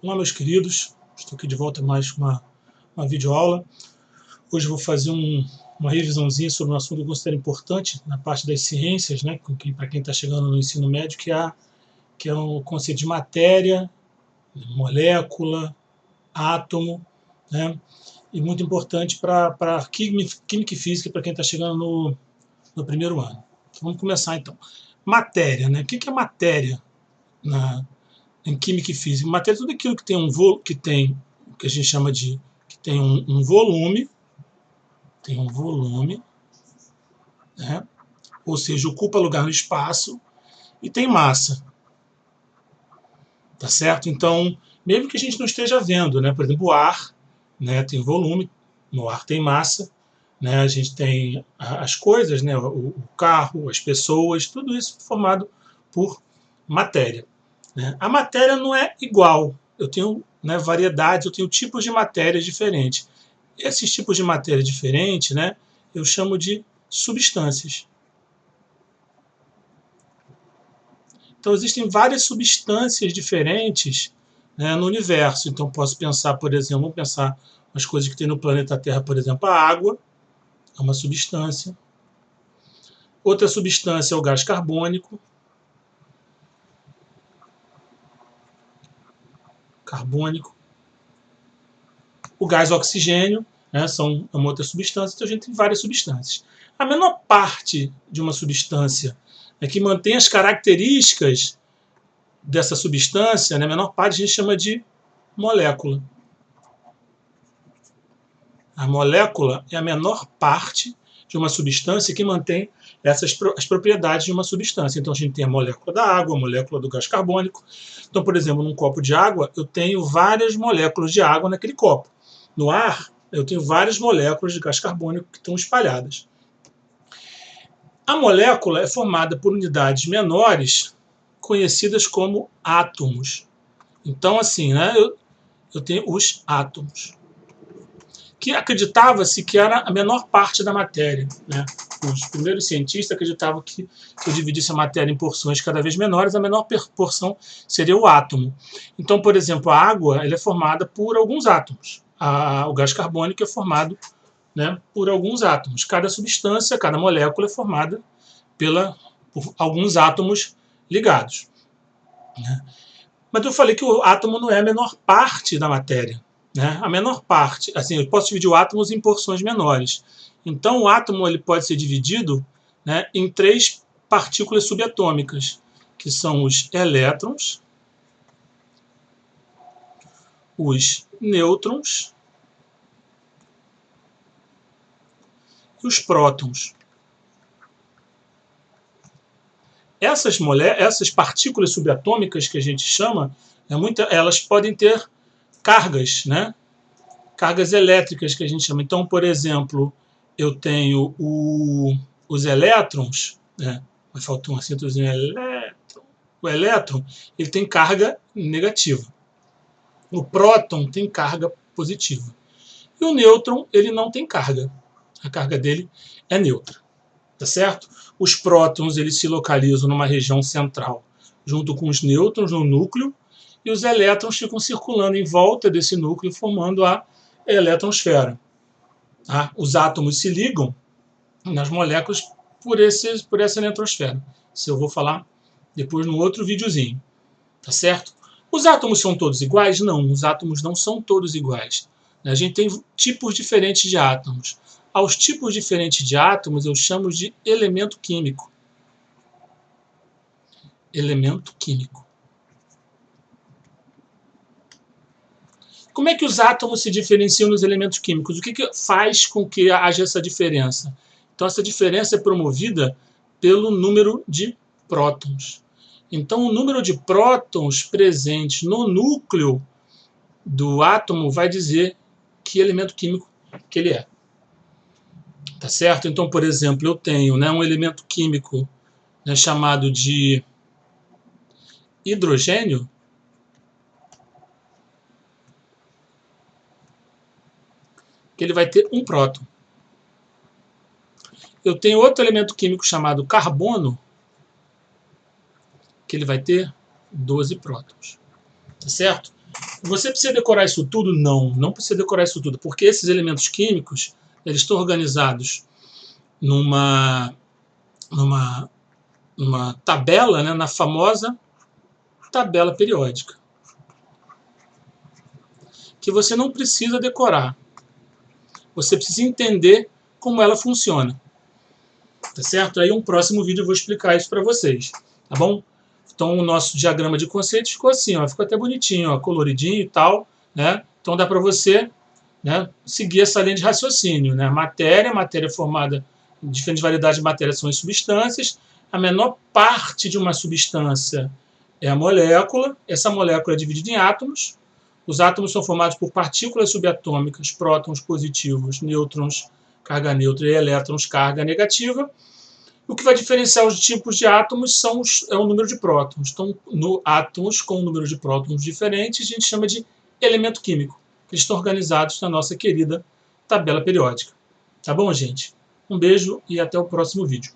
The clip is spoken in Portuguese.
Olá, meus queridos, estou aqui de volta mais com uma videoaula. Hoje eu vou fazer uma revisãozinha sobre um assunto que eu considero importante na parte das ciências, né, para quem está chegando no ensino médio, que é o conceito de matéria, molécula, átomo, né, e muito importante para química e física para quem está chegando no primeiro ano. Então, vamos começar então. Matéria, né? O que é matéria em química e física? Matéria é tudo aquilo que tem o que a gente chama de que tem um volume, né? Ou seja, ocupa lugar no espaço e tem massa, tá certo? Então, mesmo que a gente não esteja vendo, né? Por exemplo, o ar, né? Tem volume, no ar tem massa, né? A gente tem as coisas, né? O carro, as pessoas, tudo isso formado por matéria, né? A matéria não é igual. Eu tenho, né, variedades, eu tenho tipos de matérias diferentes. Esses tipos de matéria diferentes, né, eu chamo de substâncias. Então, existem várias substâncias diferentes, né, no universo. Então, posso pensar, por exemplo, vamos pensar nas coisas que tem no planeta Terra, por exemplo, a água é uma substância. Outra substância é o gás carbônico. O gás oxigênio, né, é uma outra substância, então a gente tem várias substâncias. A menor parte de uma substância, né, que mantém as características dessa substância, né, a menor parte a gente chama de molécula. A molécula é a menor parte de uma substância que mantém as propriedades de uma substância. Então a gente tem a molécula da água, a molécula do gás carbônico. Então, por exemplo, num copo de água, eu tenho várias moléculas de água naquele copo. No ar, eu tenho várias moléculas de gás carbônico que estão espalhadas. A molécula é formada por unidades menores, conhecidas como átomos. Então, assim, né, eu tenho os átomos, que acreditava-se que era a menor parte da matéria, né? Os primeiros cientistas acreditavam que se eu dividisse a matéria em porções cada vez menores, a menor porção seria o átomo. Então, por exemplo, a água ela é formada por alguns átomos. O gás carbônico é formado, né, por alguns átomos. Cada substância, cada molécula é formada por alguns átomos ligados, né? Mas eu falei que o átomo não é a menor parte da matéria, né? A menor parte, assim, eu posso dividir o átomo em porções menores. Então, o átomo ele pode ser dividido, né, em 3 partículas subatômicas, que são os elétrons, os nêutrons e os prótons. Essas partículas subatômicas que a gente chama, elas podem ter cargas, né? Cargas elétricas que a gente chama. Então, por exemplo, eu tenho os elétrons, né? Vai faltar um acentozinho, elétron. O elétron ele tem carga negativa. O próton tem carga positiva. E o nêutron ele não tem carga. A carga dele é neutra. Tá certo? Os prótons eles se localizam numa região central, junto com os nêutrons no núcleo, e os elétrons ficam circulando em volta desse núcleo, formando a eletronsfera. Tá? Os átomos se ligam nas moléculas por essa eletronsfera. Isso eu vou falar depois no outro videozinho. Tá certo? Os átomos são todos iguais? Não, os átomos não são todos iguais. A gente tem tipos diferentes de átomos. Aos tipos diferentes de átomos eu chamo de elemento químico. Elemento químico. Como é que os átomos se diferenciam nos elementos químicos? O que faz com que haja essa diferença? Então, essa diferença é promovida pelo número de prótons. Então, o número de prótons presentes no núcleo do átomo vai dizer que elemento químico que ele é. Tá certo? Então, por exemplo, eu tenho, né, um elemento químico, né, chamado de hidrogênio, que ele vai ter um próton. Eu tenho outro elemento químico chamado carbono, que ele vai ter 12 prótons. Tá certo? Você precisa decorar isso tudo? Não, não precisa decorar isso tudo, porque esses elementos químicos, eles estão organizados numa tabela, né, na famosa tabela periódica, que você não precisa decorar. Você precisa entender como ela funciona. Tá certo? Aí um próximo vídeo eu vou explicar isso para vocês, tá bom? Então o nosso diagrama de conceitos ficou assim, ó, ficou até bonitinho, ó, coloridinho e tal, né? Então dá para você, né, seguir essa linha de raciocínio, né? Matéria formada em diferentes variedades de matéria são as substâncias. A menor parte de uma substância é a molécula. Essa molécula é dividida em átomos. Os átomos são formados por partículas subatômicas, prótons positivos, nêutrons, carga neutra, e elétrons, carga negativa. O que vai diferenciar os tipos de átomos é o número de prótons. Então, átomos com um número de prótons diferentes, a gente chama de elemento químico. Eles estão organizados na nossa querida tabela periódica. Tá bom, gente? Um beijo e até o próximo vídeo.